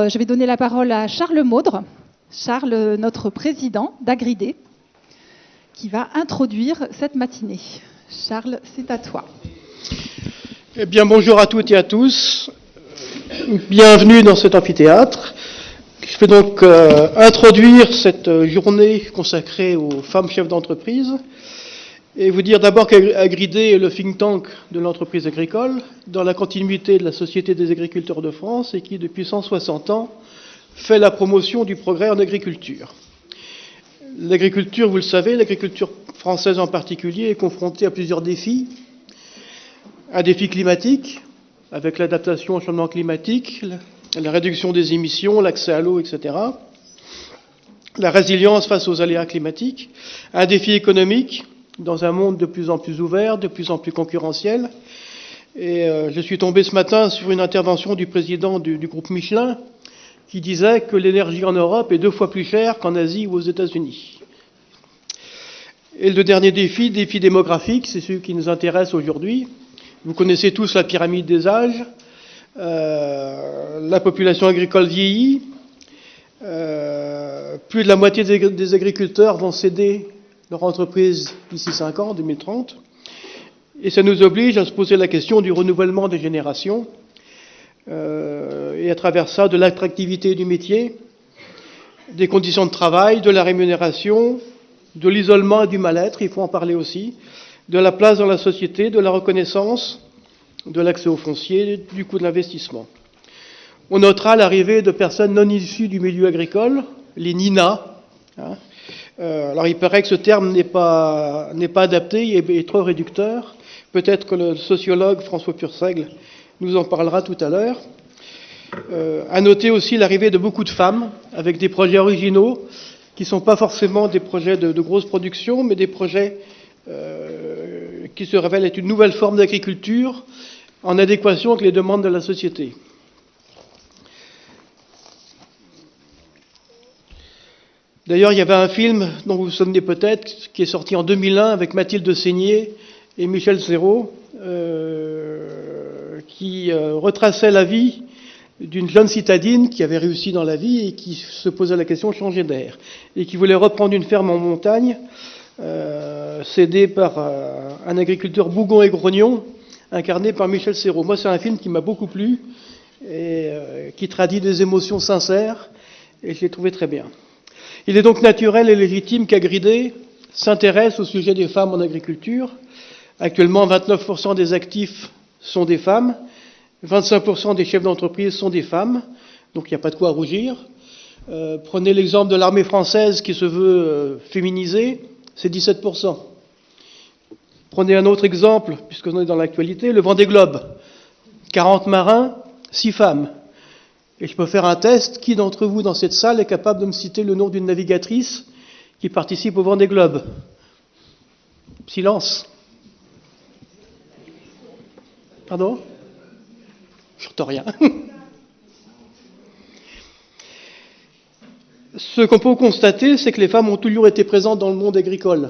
d'abord, je vais donner la parole à Charles Maudre, Charles, notre président d'Agridé, qui va introduire cette matinée. Charles, c'est à toi. Eh bien, bonjour à toutes et à tous. Bienvenue dans cet amphithéâtre. Je vais donc introduire cette journée consacrée aux femmes chefs d'entreprise et vous dire d'abord qu'Agridé est le think tank de l'entreprise agricole dans la continuité de la Société des agriculteurs de France et qui, depuis 160 ans, fait la promotion du progrès en agriculture. L'agriculture, vous le savez, l'agriculture française en particulier, est confrontée à plusieurs défis. Un défi climatique, avec l'adaptation au changement climatique, la réduction des émissions, l'accès à l'eau, etc. La résilience face aux aléas climatiques. Un défi économique, dans un monde de plus en plus ouvert, de plus en plus concurrentiel. Et je suis tombé ce matin sur une intervention du président du groupe Michelin, qui disait que l'énergie en Europe est 2 fois plus chère qu'en Asie ou aux États-Unis. Et le dernier défi démographique, c'est celui qui nous intéresse aujourd'hui. Vous connaissez tous la pyramide des âges. La population agricole vieillit. Plus de la moitié des agriculteurs vont céder leur entreprise d'ici 5 ans, 2030. Et ça nous oblige à se poser la question du renouvellement des générations. Et à travers ça, de l'attractivité du métier, des conditions de travail, de la rémunération, de l'isolement et du mal-être, il faut en parler aussi, de la place dans la société, de la reconnaissance, de l'accès au foncier, du coût de l'investissement. On notera l'arrivée de personnes non issues du milieu agricole, les NINA. Alors il paraît que ce terme n'est pas adapté, il est trop réducteur. Peut-être que le sociologue François Purseigle nous en parlera tout à l'heure. À noter aussi l'arrivée de beaucoup de femmes avec des projets originaux qui ne sont pas forcément des projets de grosse production, mais des projets qui se révèlent être une nouvelle forme d'agriculture en adéquation avec les demandes de la société. D'ailleurs, il y avait un film dont vous vous souvenez peut-être, qui est sorti en 2001 avec Mathilde Seigné et Michel Serrault, qui retraçait la vie d'une jeune citadine qui avait réussi dans la vie et qui se posait la question de changer d'air et qui voulait reprendre une ferme en montagne cédée par un agriculteur bougon et grognon incarné par Michel Serrault. Moi, c'est un film qui m'a beaucoup plu et qui traduit des émotions sincères et je l'ai trouvé très bien. Il est donc naturel et légitime qu'Agridé s'intéresse au sujet des femmes en agriculture. Actuellement, 29% des actifs sont des femmes, 25% des chefs d'entreprise sont des femmes, donc il n'y a pas de quoi rougir. Prenez l'exemple de l'armée française qui se veut féminisée, c'est 17%. Prenez un autre exemple, puisqu'on est dans l'actualité, le Vendée Globe. 40 marins, 6 femmes. Et je peux faire un test. Qui d'entre vous dans cette salle est capable de me citer le nom d'une navigatrice qui participe au Vendée Globe? Silence. Pardon? Je n'entends rien. Ce qu'on peut constater, c'est que les femmes ont toujours été présentes dans le monde agricole.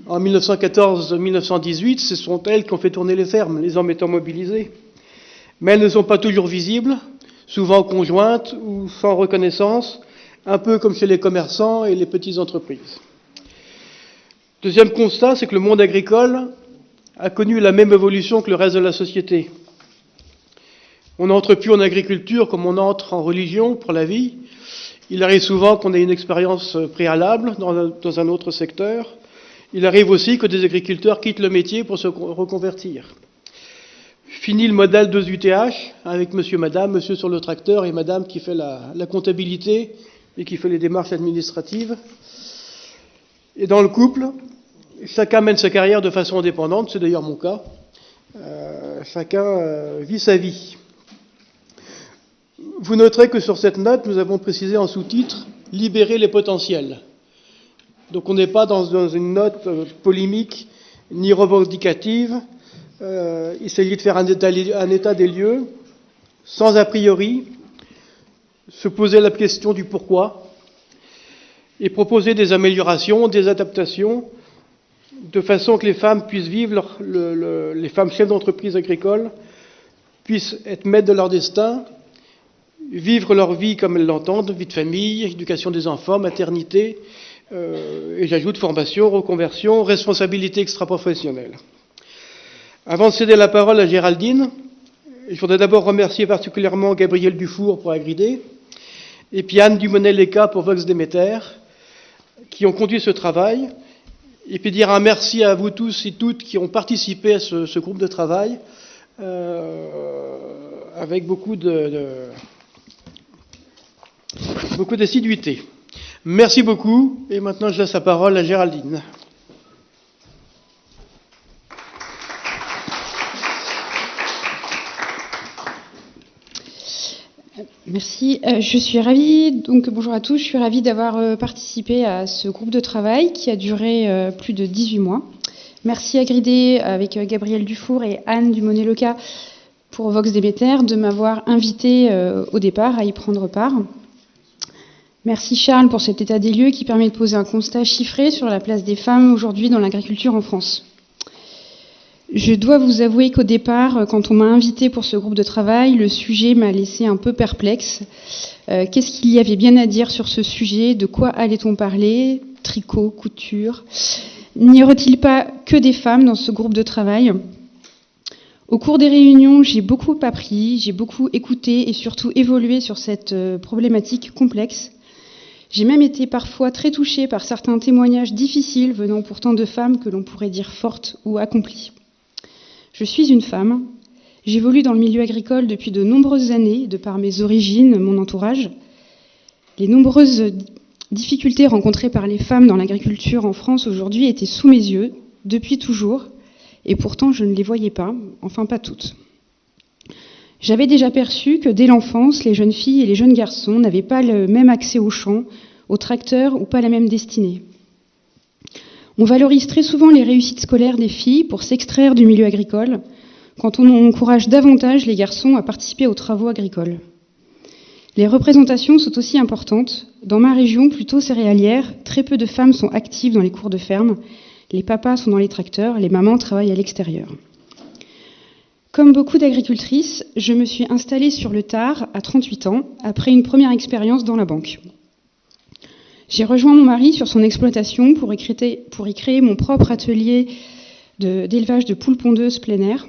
En 1914-1918, ce sont elles qui ont fait tourner les fermes, les hommes étant mobilisés. Mais elles ne sont pas toujours visibles, souvent conjointes ou sans reconnaissance, un peu comme chez les commerçants et les petites entreprises. Deuxième constat, c'est que le monde agricole a connu la même évolution que le reste de la société. On n'entre plus en agriculture comme on entre en religion pour la vie. Il arrive souvent qu'on ait une expérience préalable dans un autre secteur. Il arrive aussi que des agriculteurs quittent le métier pour se reconvertir. Fini le modèle 2 UTH avec monsieur, madame, monsieur sur le tracteur et madame qui fait la comptabilité et qui fait les démarches administratives. Et dans le couple, chacun mène sa carrière de façon indépendante, c'est d'ailleurs mon cas. Chacun vit sa vie. Vous noterez que sur cette note, nous avons précisé en sous-titre « Libérer les potentiels ». Donc on n'est pas dans une note polémique ni revendicative. Il s'agit de faire un état des lieux, sans a priori, se poser la question du pourquoi et proposer des améliorations, des adaptations, de façon que les femmes puissent vivre, les femmes chefs d'entreprise agricole puissent être maîtres de leur destin vivre leur vie comme elles l'entendent, vie de famille, éducation des enfants, maternité, et j'ajoute formation, reconversion, responsabilité extra-professionnelle. Avant de céder la parole à Géraldine, je voudrais d'abord remercier particulièrement Gabriel Dufour pour Agridé, et puis Anne Dumonnet-Leca pour Vox Demeter, qui ont conduit ce travail, et puis dire un merci à vous tous et toutes qui ont participé à ce groupe de travail, avec beaucoup d'assiduité. Merci beaucoup, et maintenant je laisse la parole à Géraldine. Merci. Je suis ravie, donc bonjour à tous, je suis ravie d'avoir participé à ce groupe de travail qui a duré plus de 18 mois. Merci à Agridé avec Gabriel Dufour et Anne Dumonnet-Leca pour Vox Demeter de m'avoir invité au départ à y prendre part. Merci Charles pour cet état des lieux qui permet de poser un constat chiffré sur la place des femmes aujourd'hui dans l'agriculture en France. Je dois vous avouer qu'au départ, quand on m'a invité pour ce groupe de travail, le sujet m'a laissé un peu perplexe. Qu'est-ce qu'il y avait bien à dire sur ce sujet? De quoi allait-on parler? Tricot, couture? N'y aurait-il pas que des femmes dans ce groupe de travail? Au cours des réunions, j'ai beaucoup appris, j'ai beaucoup écouté et surtout évolué sur cette problématique complexe. J'ai même été parfois très touchée par certains témoignages difficiles venant pourtant de femmes que l'on pourrait dire fortes ou accomplies. Je suis une femme, j'évolue dans le milieu agricole depuis de nombreuses années, de par mes origines, mon entourage. Les nombreuses difficultés rencontrées par les femmes dans l'agriculture en France aujourd'hui étaient sous mes yeux, depuis toujours, et pourtant je ne les voyais pas, enfin pas toutes. J'avais déjà perçu que dès l'enfance, les jeunes filles et les jeunes garçons n'avaient pas le même accès aux champs, aux tracteurs ou pas la même destinée. On valorise très souvent les réussites scolaires des filles pour s'extraire du milieu agricole, quand on encourage davantage les garçons à participer aux travaux agricoles. Les représentations sont aussi importantes. Dans ma région, plutôt céréalière, très peu de femmes sont actives dans les cours de ferme. Les papas sont dans les tracteurs, les mamans travaillent à l'extérieur. Comme beaucoup d'agricultrices, je me suis installée sur le tard, à 38 ans, après une première expérience dans la banque. J'ai rejoint mon mari sur son exploitation pour y créer mon propre atelier d'élevage de poules pondeuses plein air.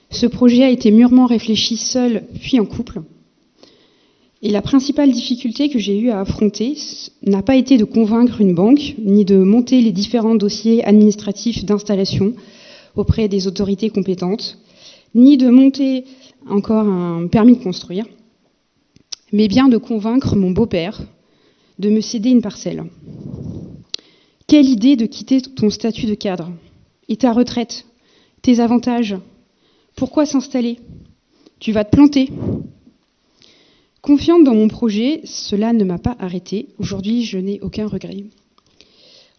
Ce projet a été mûrement réfléchi seul, puis en couple. Et la principale difficulté que j'ai eu à affronter n'a pas été de convaincre une banque, ni de monter les différents dossiers administratifs d'installation auprès des autorités compétentes, ni de monter encore un permis de construire, mais bien de convaincre mon beau-père de me céder une parcelle. Quelle idée de quitter ton statut de cadre et ta retraite, tes avantages. Pourquoi s'installer? Tu vas te planter. Confiante dans mon projet, cela ne m'a pas arrêtée. Aujourd'hui, je n'ai aucun regret.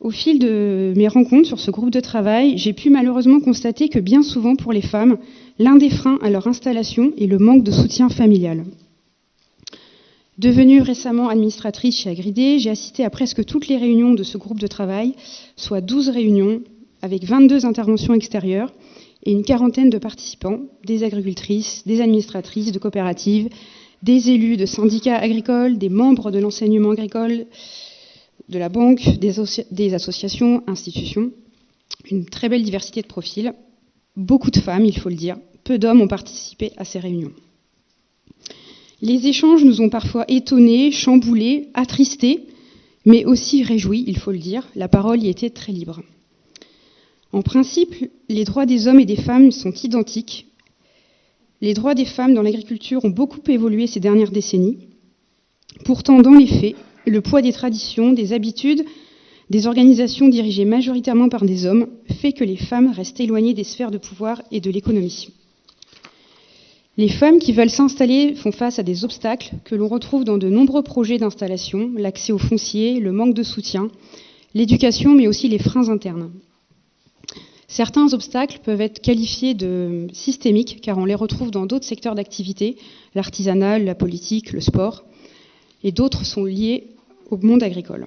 Au fil de mes rencontres sur ce groupe de travail, j'ai pu malheureusement constater que bien souvent pour les femmes, l'un des freins à leur installation est le manque de soutien familial. Devenue récemment administratrice chez Agridé, j'ai assisté à presque toutes les réunions de ce groupe de travail, soit 12 réunions avec 22 interventions extérieures et une quarantaine de participants, des agricultrices, des administratrices de coopératives, des élus de syndicats agricoles, des membres de l'enseignement agricole, de la banque, des associations, institutions. Une très belle diversité de profils. Beaucoup de femmes, il faut le dire. Peu d'hommes ont participé à ces réunions. Les échanges nous ont parfois étonnés, chamboulés, attristés, mais aussi réjouis, il faut le dire. La parole y était très libre. En principe, les droits des hommes et des femmes sont identiques. Les droits des femmes dans l'agriculture ont beaucoup évolué ces dernières décennies. Pourtant, dans les faits, le poids des traditions, des habitudes, des organisations dirigées majoritairement par des hommes fait que les femmes restent éloignées des sphères de pouvoir et de l'économie. Les femmes qui veulent s'installer font face à des obstacles que l'on retrouve dans de nombreux projets d'installation, l'accès au foncier, le manque de soutien, l'éducation, mais aussi les freins internes. Certains obstacles peuvent être qualifiés de systémiques, car on les retrouve dans d'autres secteurs d'activité, l'artisanat, la politique, le sport, et d'autres sont liés au monde agricole.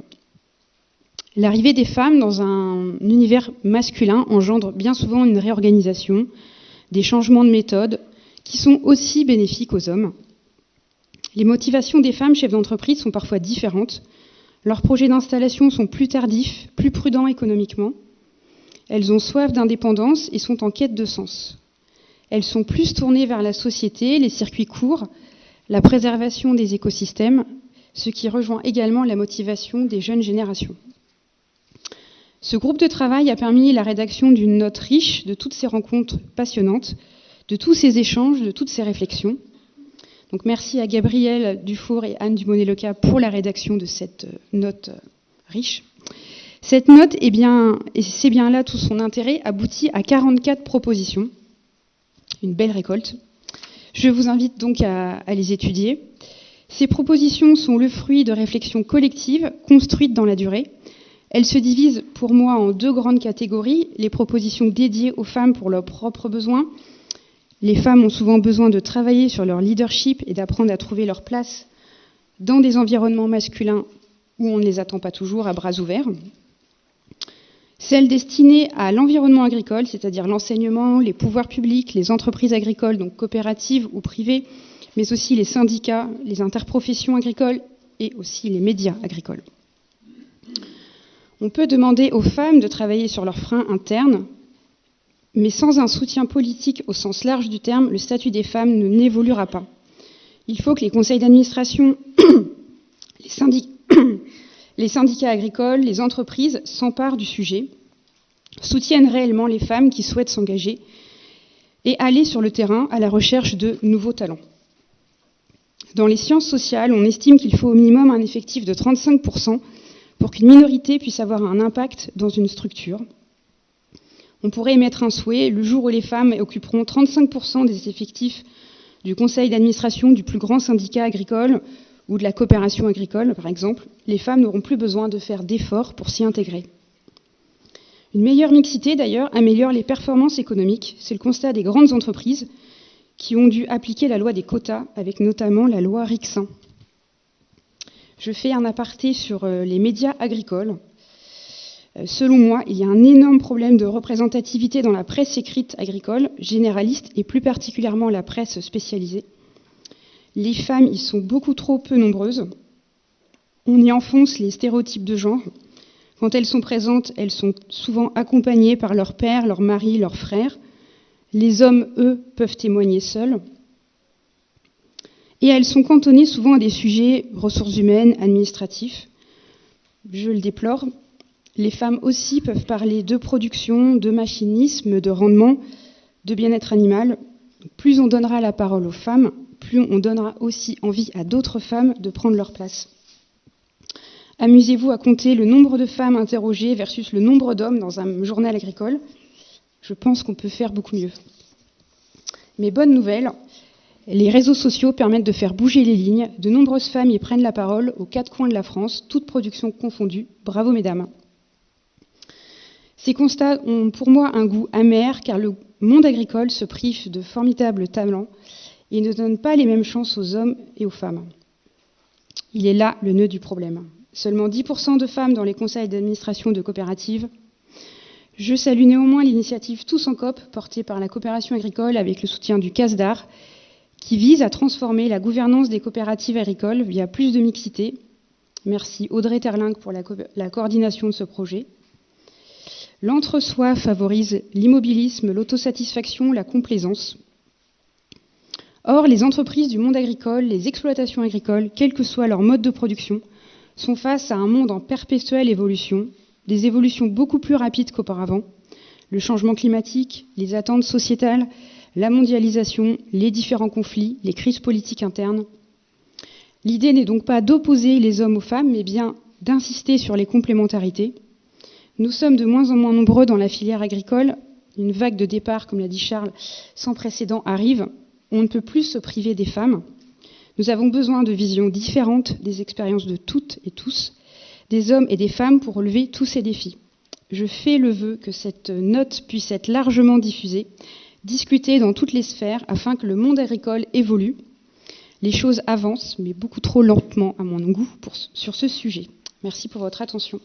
L'arrivée des femmes dans un univers masculin engendre bien souvent une réorganisation, des changements de méthode, qui sont aussi bénéfiques aux hommes. Les motivations des femmes chefs d'entreprise sont parfois différentes. Leurs projets d'installation sont plus tardifs, plus prudents économiquement. Elles ont soif d'indépendance et sont en quête de sens. Elles sont plus tournées vers la société, les circuits courts, la préservation des écosystèmes, ce qui rejoint également la motivation des jeunes générations. Ce groupe de travail a permis la rédaction d'une note riche de toutes ces rencontres passionnantes, de tous ces échanges, de toutes ces réflexions. Donc merci à Gabrielle Dufour et Anne Dumonet-Leca pour la rédaction de cette note riche. Cette note, et c'est bien là tout son intérêt, aboutit à 44 propositions. Une belle récolte. Je vous invite donc à les étudier. Ces propositions sont le fruit de réflexions collectives construites dans la durée. Elles se divisent pour moi en deux grandes catégories. Les propositions dédiées aux femmes pour leurs propres besoins. Les femmes ont souvent besoin de travailler sur leur leadership et d'apprendre à trouver leur place dans des environnements masculins où on ne les attend pas toujours à bras ouverts. Celles destinées à l'environnement agricole, c'est-à-dire l'enseignement, les pouvoirs publics, les entreprises agricoles, donc coopératives ou privées, mais aussi les syndicats, les interprofessions agricoles et aussi les médias agricoles. On peut demander aux femmes de travailler sur leurs freins internes, mais sans un soutien politique au sens large du terme, le statut des femmes n'évoluera pas. Il faut que les conseils d'administration, les syndicats agricoles, les entreprises s'emparent du sujet, soutiennent réellement les femmes qui souhaitent s'engager et aller sur le terrain à la recherche de nouveaux talents. Dans les sciences sociales, on estime qu'il faut au minimum un effectif de 35% pour qu'une minorité puisse avoir un impact dans une structure. On pourrait émettre un souhait, le jour où les femmes occuperont 35% des effectifs du conseil d'administration du plus grand syndicat agricole ou de la coopération agricole, par exemple, les femmes n'auront plus besoin de faire d'efforts pour s'y intégrer. Une meilleure mixité, d'ailleurs, améliore les performances économiques. C'est le constat des grandes entreprises qui ont dû appliquer la loi des quotas, avec notamment la loi Rixain. Je fais un aparté sur les médias agricoles. Selon moi, il y a un énorme problème de représentativité dans la presse écrite agricole, généraliste, et plus particulièrement la presse spécialisée. Les femmes y sont beaucoup trop peu nombreuses. On y enfonce les stéréotypes de genre. Quand elles sont présentes, elles sont souvent accompagnées par leur père, leur mari, leur frère. Les hommes, eux, peuvent témoigner seuls. Et elles sont cantonnées souvent à des sujets ressources humaines, administratifs. Je le déplore. Les femmes aussi peuvent parler de production, de machinisme, de rendement, de bien-être animal. Plus on donnera la parole aux femmes, plus on donnera aussi envie à d'autres femmes de prendre leur place. Amusez-vous à compter le nombre de femmes interrogées versus le nombre d'hommes dans un journal agricole. Je pense qu'on peut faire beaucoup mieux. Mais bonne nouvelle, les réseaux sociaux permettent de faire bouger les lignes. De nombreuses femmes y prennent la parole aux quatre coins de la France, toutes productions confondues. Bravo mesdames. Ces constats ont pour moi un goût amer car le monde agricole se prive de formidables talents et ne donne pas les mêmes chances aux hommes et aux femmes. Il est là le nœud du problème. Seulement 10% de femmes dans les conseils d'administration de coopératives. Je salue néanmoins l'initiative Tous en Coop, portée par la coopération agricole avec le soutien du CASDAR, qui vise à transformer la gouvernance des coopératives agricoles via plus de mixité. Merci Audrey Terlinck pour la coordination de ce projet. L'entre-soi favorise l'immobilisme, l'autosatisfaction, la complaisance. Or, les entreprises du monde agricole, les exploitations agricoles, quel que soit leur mode de production, sont face à un monde en perpétuelle évolution, des évolutions beaucoup plus rapides qu'auparavant. Le changement climatique, les attentes sociétales, la mondialisation, les différents conflits, les crises politiques internes. L'idée n'est donc pas d'opposer les hommes aux femmes, mais bien d'insister sur les complémentarités. Nous sommes de moins en moins nombreux dans la filière agricole. Une vague de départ, comme l'a dit Charles, sans précédent arrive. On ne peut plus se priver des femmes. Nous avons besoin de visions différentes des expériences de toutes et tous, des hommes et des femmes pour relever tous ces défis. Je fais le vœu que cette note puisse être largement diffusée, discutée dans toutes les sphères afin que le monde agricole évolue. Les choses avancent, mais beaucoup trop lentement à mon goût sur ce sujet. Merci pour votre attention.